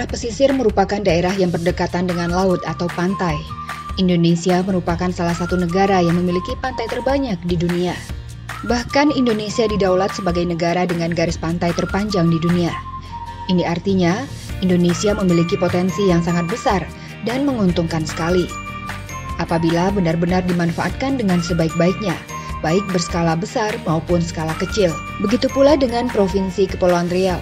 Daerah pesisir merupakan daerah yang berdekatan dengan laut atau pantai. Indonesia merupakan salah satu negara yang memiliki pantai terbanyak di dunia. Bahkan Indonesia didaulat sebagai negara dengan garis pantai terpanjang di dunia. Ini artinya Indonesia memiliki potensi yang sangat besar dan menguntungkan sekali. Apabila benar-benar dimanfaatkan dengan sebaik-baiknya, baik berskala besar maupun skala kecil. Begitu pula dengan Provinsi Kepulauan Riau.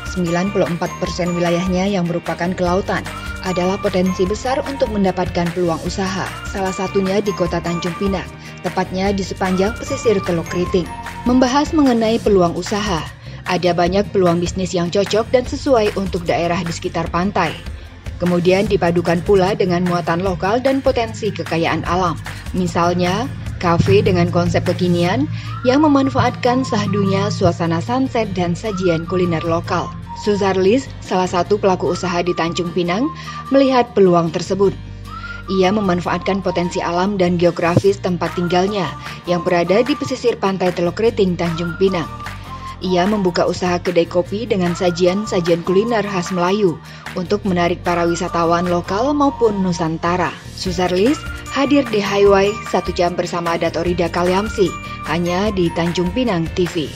94% wilayahnya yang merupakan kelautan adalah potensi besar untuk mendapatkan peluang usaha. Salah satunya di Kota Tanjung Pinang, tepatnya di sepanjang pesisir Teluk Kriting. Membahas mengenai peluang usaha, ada banyak peluang bisnis yang cocok dan sesuai untuk daerah di sekitar pantai. Kemudian dipadukan pula dengan muatan lokal dan potensi kekayaan alam. Misalnya, kafe dengan konsep kekinian yang memanfaatkan sahdunya suasana sunset dan sajian kuliner lokal. Suzarlis, salah satu pelaku usaha di Tanjung Pinang, melihat peluang tersebut. Ia memanfaatkan potensi alam dan geografis tempat tinggalnya yang berada di pesisir pantai Teluk Kriting, Tanjung Pinang. Ia membuka usaha kedai kopi dengan sajian-sajian kuliner khas Melayu untuk menarik para wisatawan lokal maupun Nusantara. Suzarlis hadir di Highway 1 jam bersama Dato' Rida Kalyamsi, hanya di Tanjung Pinang TV.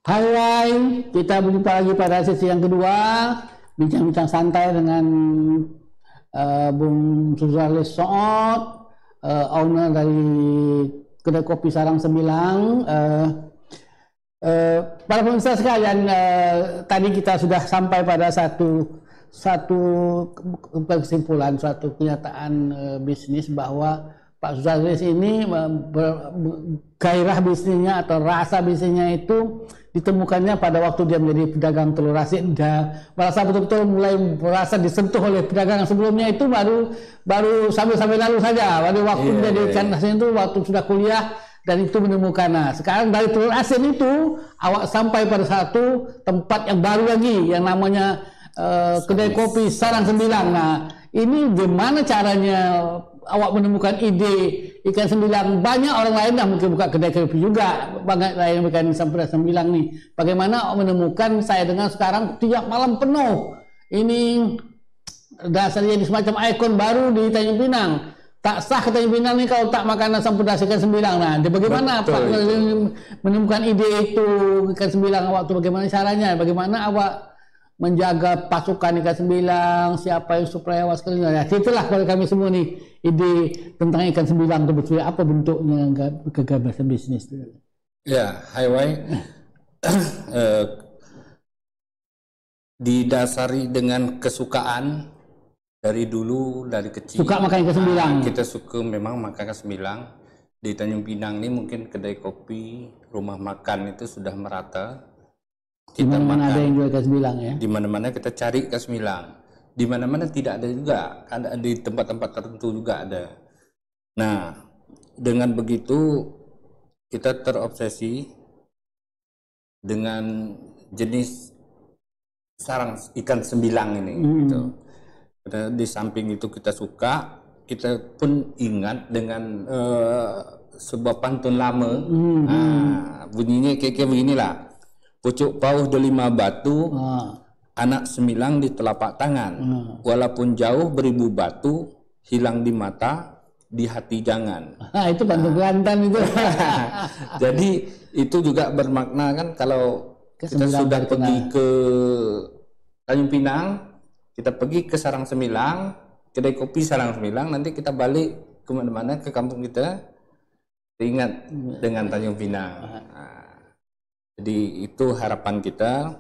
Hai, kita berjumpa lagi pada sesi yang kedua, bincang-bincang santai dengan Bung Suzarlis Soot, owner dari kedai kopi Sarang Sembilang. Para pemirsa sekalian, tadi kita sudah sampai pada satu kesimpulan, suatu kenyataan bisnis bahwa Pak Suzarlis ini gairah bisnisnya atau rasa bisnisnya itu ditemukannya pada waktu dia menjadi pedagang telur asin. Dia merasa betul-betul mulai merasa disentuh oleh pedagang sebelumnya itu baru sambil lalu saja. Pada waktu menjadi ikan asin itu waktu sudah kuliah dan itu menemukan. Nah, sekarang dari telur asin itu awak sampai pada satu tempat yang baru lagi yang namanya kedai kopi Sarang Sembilang. Nah, ini gimana caranya awak menemukan ide ikan sembilang? Banyak orang lain yang mungkin buka kedai kopi juga, banyak lain ikan sampai sembilang nih. Bagaimana awak menemukan? Saya dengar sekarang tiap malam penuh. Ini dasarnya semacam ikon baru di Tanjung Pinang. Tak sah ke Tanjung Pinang nih kalau tak makan asam pedas ikan sembilang. Nah, bagaimana Pak menemukan ide itu ikan sembilang awak tuh? Bagaimana caranya? Bagaimana awak menjaga pasukan ikan sembilang, siapa yang supaya awas sekalian. Ya, itulah kalau kami semua nih ide tentang ikan sembilang itu betul apa bentuknya kegagasan bisnis. Ya, Highway didasari dengan kesukaan dari dulu, dari kecil. Suka makan ikan sembilang. Kita suka memang makan ikan sembilang. Di Tanjung Pinang ini mungkin kedai kopi, rumah makan itu sudah merata. Di mana-mana ada yang jual ikan sembilang ya. Di mana-mana kita cari ikan sembilang. Di mana-mana tidak ada juga. Ada di tempat-tempat tertentu juga ada. Nah, dengan begitu kita terobsesi dengan jenis sarang ikan sembilang ini. Gitu. Di samping itu kita suka, kita pun ingat dengan sebuah pantun lama. Nah, bunyinya kayak beginilah. Pucuk pauh delima batu, anak sembilang di telapak tangan. Walaupun jauh beribu batu, hilang di mata, di hati jangan. Itu pantun Kelantan itu. Jadi itu juga bermakna kan kalau kita sudah pergi ke Tanjung Pinang, kita pergi ke Sarang Sembilang, kedai kopi Sarang Sembilang, nanti kita balik ke mana-mana ke kampung kita, ingat dengan Tanjung Pinang. Jadi itu harapan kita.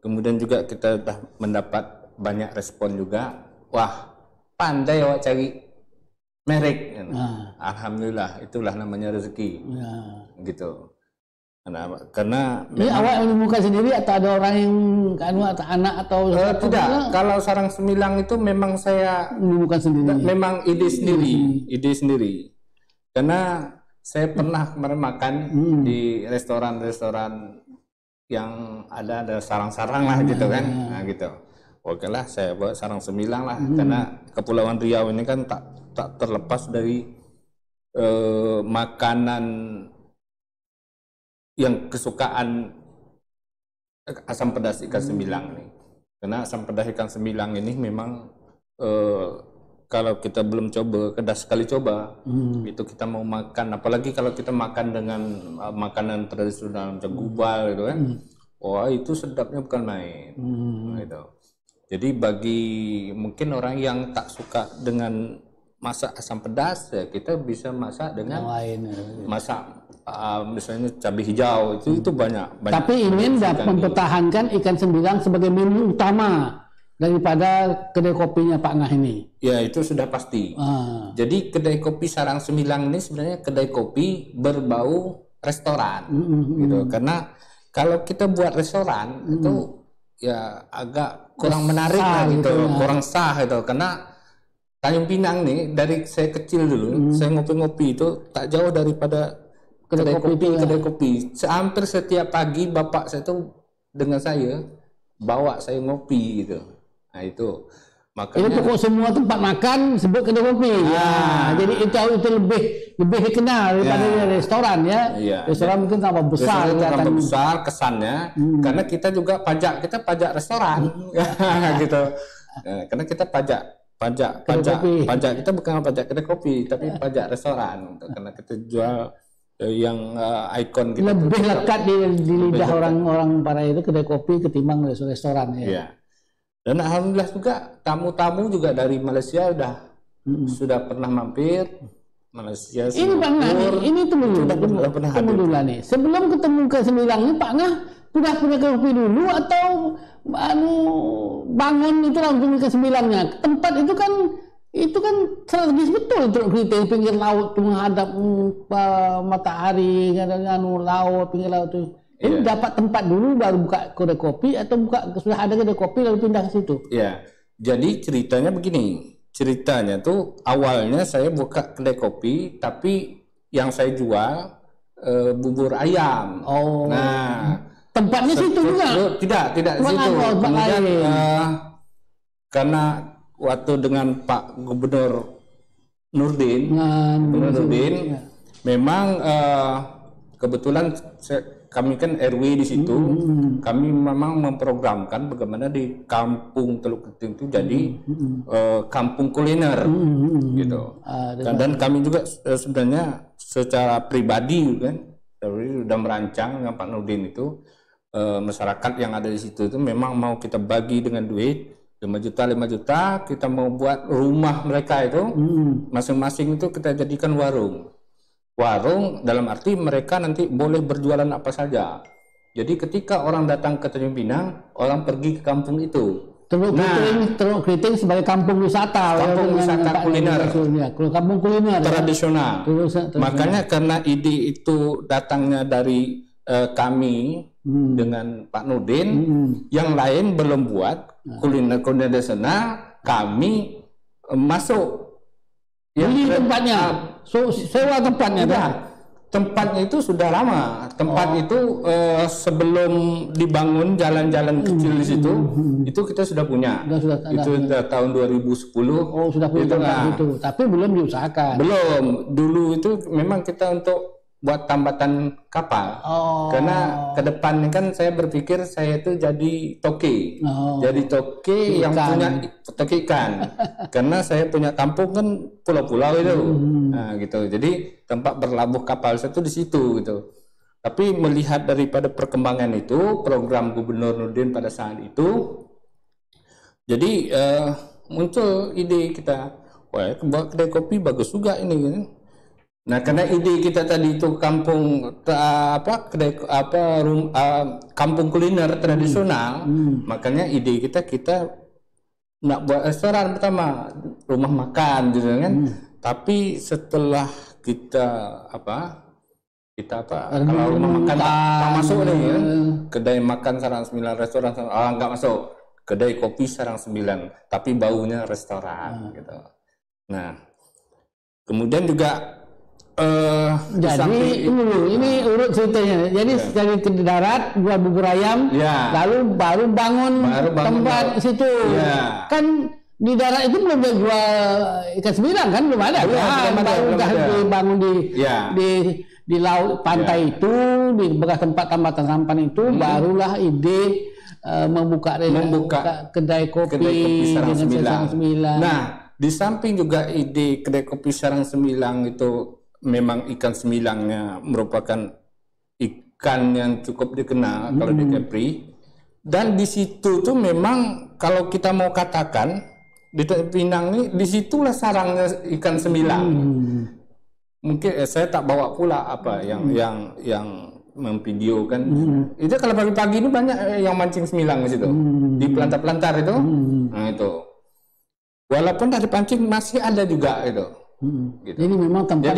Kemudian juga kita sudah mendapat banyak respon juga. Wah, pandai awak cari merek. Alhamdulillah, itulah namanya rezeki. Gitu. Karena ini awak menemukan sendiri atau ada orang yang atau anak atau tidak. Kalau sarang semilang itu memang saya menemukan sendiri. Memang ide sendiri. Karena saya pernah kemarin makan di restoran-restoran yang ada sarang-sarang lah gitu kan. Nah gitu. Oke lah, saya buat sarang semilang lah. Karena Kepulauan Riau ini kan tak terlepas dari makanan yang kesukaan asam pedas ikan semilang nih. Karena asam pedas ikan semilang ini memang kalau kita belum coba, sekali coba, itu kita mau makan, apalagi kalau kita makan dengan makanan tradisional jagubal gitu kan, wah itu sedapnya bukan main. Gitu. Jadi bagi mungkin orang yang tak suka dengan masak asam pedas, ya kita bisa masak dengan masak misalnya cabai hijau itu banyak. Tapi ingin dapat mempertahankan ikan semilang sebagai menu utama daripada kedai kopinya Pak Ngah ini. Ya itu sudah pasti. Jadi kedai kopi Sarang Semilang ini sebenarnya kedai kopi berbau restoran, gitu. Karena kalau kita buat restoran itu ya agak kurang menarik lah gitu, kurang sah gitu. Karena Tanjung Pinang nih dari saya kecil dulu, saya ngopi-ngopi itu tak jauh daripada kedai kopi. Hampir setiap pagi bapak saya tuh dengan saya bawa saya ngopi gitu. Nah itu makanya ini pokok semua tempat makan sebut kedai kopi. Jadi itu lebih dikenal daripada restoran ya. Restoran mungkin tambah besar, tambah besar kesannya. Karena kita juga pajak restoran gitu. Karena kita pajak kita bukan pajak kedai kopi tapi pajak restoran karena kita jual yang ikon kita lebih lekat di lidah orang-orang para itu kedai kopi ketimbang restoran ya. Iya. Dan alhamdulillah juga tamu-tamu juga dari Malaysia sudah pernah mampir. Malaysia, Singapura. Ini tunggu dulu nih. Sebelum ketemu ke Semilang ini Pak Ngah sudah punya kopi dulu atau bangun itu langsung ke Semilangnya? Tempat itu kan strategis betul untuk kita pinggir laut tuh menghadap matahari laut pinggir laut tuh. Ini dapat tempat dulu baru buka kedai kopi atau sudah ada kedai kopi lalu pindah ke situ? Ya, jadi ceritanya begini. Ceritanya tuh awalnya saya buka kedai kopi tapi yang saya jual bubur ayam. Nah, tempatnya situ juga? Tidak di situ. Kemudian karena waktu dengan Pak Gubernur Nurdin, memang kebetulan kami kan RW di situ, kami memang memprogramkan bagaimana di Kampung Teluk Genting itu jadi kampung kuliner, gitu. Dan kami juga sebenarnya secara pribadi kan, sudah merancang dengan Pak Nurdin itu masyarakat yang ada di situ itu memang mau kita bagi dengan duit 5 juta, kita mau buat rumah mereka itu masing-masing itu kita jadikan warung dalam arti mereka nanti boleh berjualan apa saja. Jadi ketika orang datang ke Tanjung Pinang, orang pergi ke kampung itu. Teluk Genting sebagai kampung wisata. Kampung wisata kuliner. Kampung kuliner tradisional. Makanya karena ide itu datangnya dari kami dengan Pak Nurdin, yang lain belum buat kuliner di sana, kami masuk. Beli tempatnya, sewa tempatnya. Tempatnya itu sudah lama. Tempat itu sebelum dibangun jalan-jalan kecil di situ, itu kita sudah punya. Itu tahun 2010. Sudah punya tempat itu, tapi belum diusahakan. Belum. Dulu itu memang kita untuk buat tambatan kapal. Karena ke depan kan saya berpikir saya itu jadi toke. Jadi toke yang punya toke ikan. Karena saya punya kampung kan pulau-pulau itu. Nah, gitu. Jadi tempat berlabuh kapal saya itu di situ gitu. Tapi melihat daripada perkembangan itu, program Gubernur Nurdin pada saat itu, jadi muncul ide kita, wah buat kedai kopi bagus juga ini kan. Nah, karena ide kita tadi itu kampung kampung kuliner tradisional, makanya ide kita nak buat restoran pertama, rumah makan gitu kan. Tapi setelah kita kita kalau rumah makan tak masuk nih ya. Kedai makan Sarang 9, restoran nggak masuk. Kedai kopi Sarang 9, tapi baunya restoran gitu. Nah, kemudian juga jadi ini urut ceritanya. Jadi dari ke darat buat bubur ayam, lalu baru bangun tempat situ. Kan di darat itu belum jual ikan sembilang kan, belum ada. Baru dibangun di laut pantai itu, di bekas tempat tambatan sampan itu, barulah ide membuka kedai kopi Sarang 9. Nah, di samping juga ide kedai kopi Sarang 9 itu memang ikan semilangnya merupakan ikan yang cukup dikenal kalau di Kepri, dan di situ tuh memang kalau kita mau katakan di Pinang ini disitulah sarangnya ikan semilang. Mungkin saya tak bawa pula apa yang memvideokan. Itu kalau pagi-pagi ini banyak yang mancing semilang di situ, di pelantar-pelantar itu. Nah itu, walaupun dari pancing masih ada juga itu. Gitu. Jadi memang tempat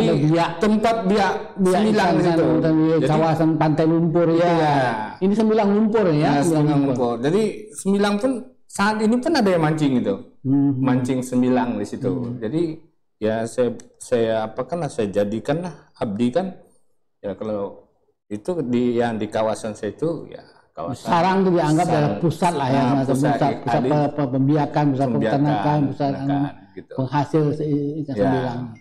biak semilang di situ. Di kawasan Pantai Lumpur itu ya. Ini semilang lumpur ya. Semilang lumpur. Jadi semilang pun saat ini pun ada yang mancing itu. Mancing semilang di situ. Jadi ya saya jadikanlah abdi kan. Ya kalau itu di kawasan saya itu ya kawasan Sarang itu dianggap adalah pusat lah ya, pusat pembiakan, pusat peternakan, pusat gitu. Penghasil ikan sembilang.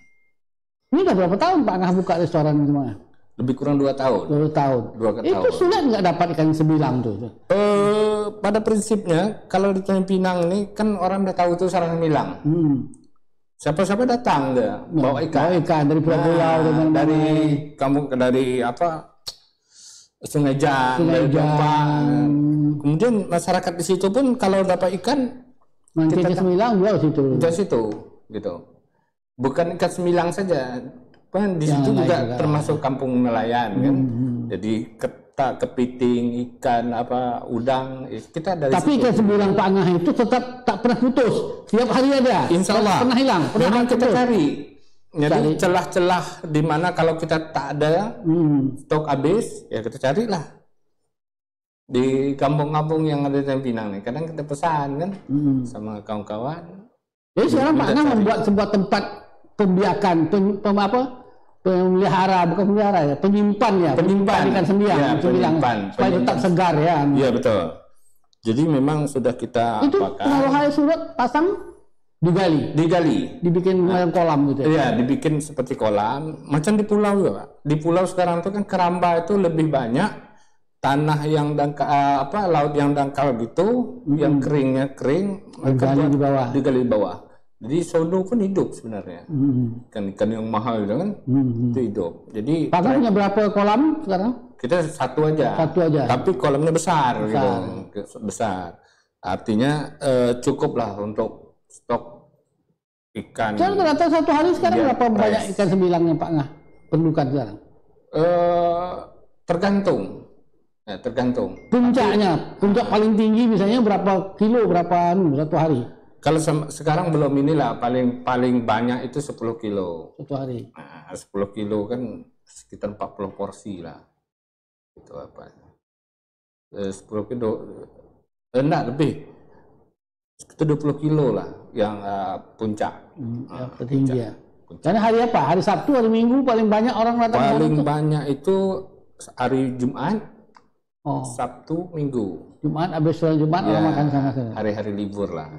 Ini udah berapa tahun Pak Angah buka restoran itu mah? Lebih kurang 2 tahun. 2 tahun. Itu sulit nggak dapat ikan sembilang tuh? Pada prinsipnya kalau di Tanjung Pinang ini kan orang udah tahu tuh sarang sembilang. Siapa-siapa datang dia bawa ikan dari pulau-pulau, dari kampung, dari Sungai Jang, dari Jombang. Kemudian masyarakat di situ pun kalau dapat ikan mancing sembilang jual situ gitu. Bukan ikan sembilang saja, kan di situ juga termasuk kampung nelayan kan. Jadi kepiting, ikan udang, kita dari tapi ikan sembilang Pak Angah itu tetap tak pernah putus, tiap hari ada. Insya Allah pernah hilang. Memang kita cari. Jadi celah-celah di mana kalau kita tak ada stok habis, ya kita carilah di kampung-kampung yang ada di Pinang nih. Kadang kita pesan kan sama kawan-kawan. Jadi sekarang Pak Angah membuat sebuah tempat pembiakan, penyimpan ikan sembilang, supaya tetap segar ya. Iya betul. Jadi memang sudah kita itu kalau hari surut pasang digali, dibikin kolam gitu. Iya, dibikin seperti kolam, macam di pulau juga, Pak. Di pulau sekarang itu kan keramba itu lebih banyak tanah yang laut yang dangkal gitu, yang keringnya kering, digali di bawah. Jadi sodo pun hidup sebenarnya. Ikan yang mahal itu kan, itu hidup. Jadi Pak punya berapa kolam sekarang? Kita satu aja. Tapi kolamnya besar. Gitu. Besar. Artinya cukup lah untuk stok ikan. Ternyata satu hari sekarang berapa banyak ikan sembilang yang Pak Angah perlukan sekarang? Tergantung. Puncak paling tinggi misalnya berapa kilo, satu hari? Kalau sekarang belum inilah, paling banyak itu 10 kilo. Satu hari. Nah, 10 kilo kan sekitar 40 porsi lah. Itu apa? 10 kilo, enggak lebih. Itu 20 kilo lah yang puncak. Tertinggi ya. Karena hari apa? Hari Sabtu, hari Minggu paling banyak orang datang. Paling banyak itu hari Jumat, Sabtu, Minggu. Jumat, habis sholat Jumat orang makan sana. Hari-hari libur lah.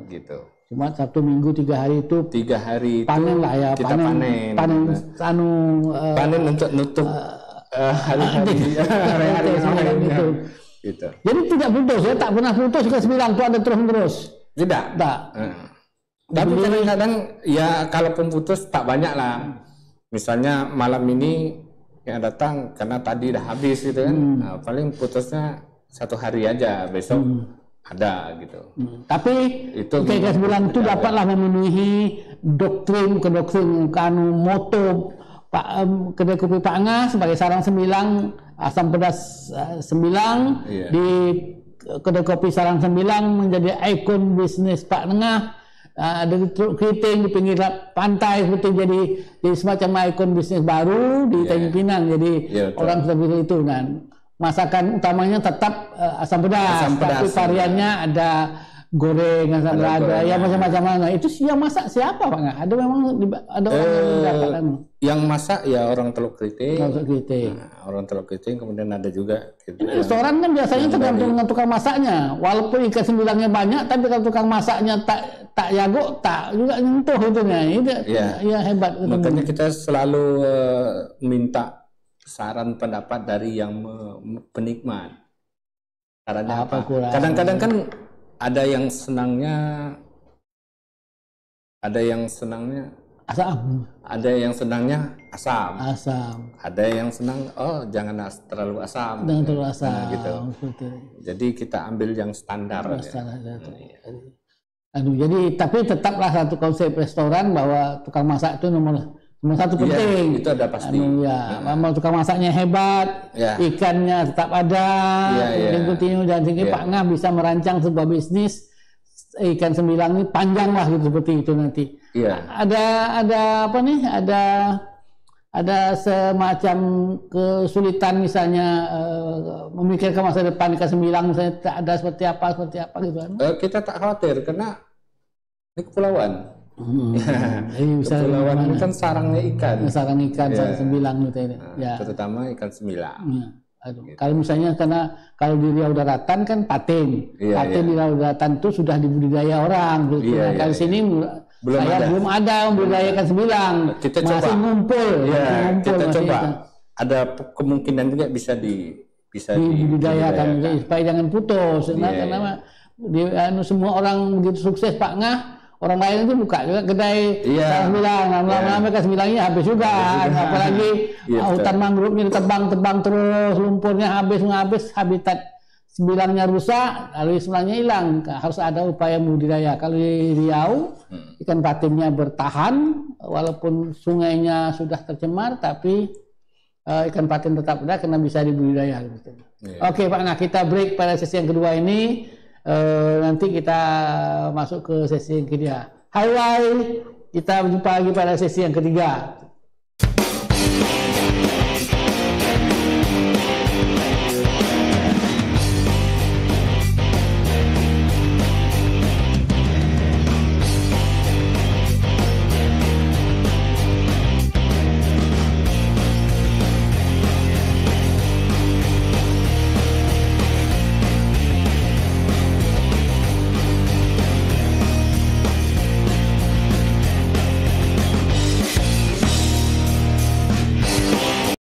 Gitu. Jumat, Sabtu, Minggu 3 hari itu. 3 hari itu panen lah ya. Kita panen. Panen untuk nutup hari-hari itu. Gitu. Jadi tidak putus ya, tak pernah putus ikan sembilang itu ada terus. Tidak. Tapi kadang-kadang ya kalaupun putus tak banyak lah. Misalnya malam ini yang datang karena tadi dah habis gitu kan. Nah, paling putusnya 1 hari aja, besok ada gitu. Tapi ikan sembilang itu dapatlah memenuhi doktrin moto kedai kopi Pak Angah sebagai sarang sembilang, asam pedas sembilang, di kedai kopi sarang sembilang menjadi ikon bisnis Pak Angah, ada di Teluk Keriting di pinggir pantai seperti jadi semacam ikon bisnis baru di Tanjung Pinang. Jadi orang sudah pilih itu. Dan masakan utamanya tetap asam pedas, tapi variannya ada goreng, asam pedas, ya macam-macam. Nah, itu yang masak siapa Pak? Ada memang ada orang yang mendapatkan. Yang masak ya orang Teluk Keriting. Orang Teluk Keriting, kemudian ada juga gitu. Restoran kan biasanya tergantung dengan tukang masaknya. Walaupun ikan sembilangnya banyak, tapi kalau tukang masaknya tak jago, tak juga nyentuh itunya. Itu ya hebat. Makanya kita selalu minta saran pendapat dari yang penikmat. Sarannya apa? Kadang-kadang kan ada yang senangnya asam, ada yang senangnya asam, ada yang senang jangan terlalu asam, gitu. Jadi kita ambil yang standar. Jadi tapi tetaplah satu konsep restoran bahwa tukang masak itu nomor satu penting. Itu ada pasti. Tukang masaknya hebat, ikannya tetap ada, dan Pak Ngah bisa merancang sebuah bisnis ikan sembilang ini panjang lah gitu seperti itu nanti. Ada apa nih? Ada semacam kesulitan misalnya memikirkan masa depan ikan sembilang misalnya ada seperti apa gitu kan? Kita tak khawatir karena ini kepulauan. Kepulauan kan sarangnya ikan. Sarang sembilang gitu ya. Terutama ikan sembilang. Gitu. Kalau misalnya kalau di Riau Daratan kan patin di Riau Daratan itu sudah dibudidaya orang. Kalau sini belum ada membudidayakan sembilang. Kita masih ngumpul. Kita coba. Ada kemungkinan juga bisa dibudidayakan supaya jangan putus. Karena semua orang begitu sukses Pak Ngah. Orang lain itu buka juga kedai sembilang, lama-lama ke sembilangnya habis juga. Apalagi hutan mangrove-nya tebang terus, lumpurnya habis, habitat sembilangnya rusak, lalu sembilangnya hilang. Harus ada upaya budidaya. Kalau di Riau, ikan patinnya bertahan, walaupun sungainya sudah tercemar, tapi ikan patin tetap ada karena bisa dibudidaya. Oke Pak, nah kita break pada sesi yang kedua ini. Nanti kita masuk ke sesi yang ketiga. Hai, kita berjumpa lagi pada sesi yang ketiga.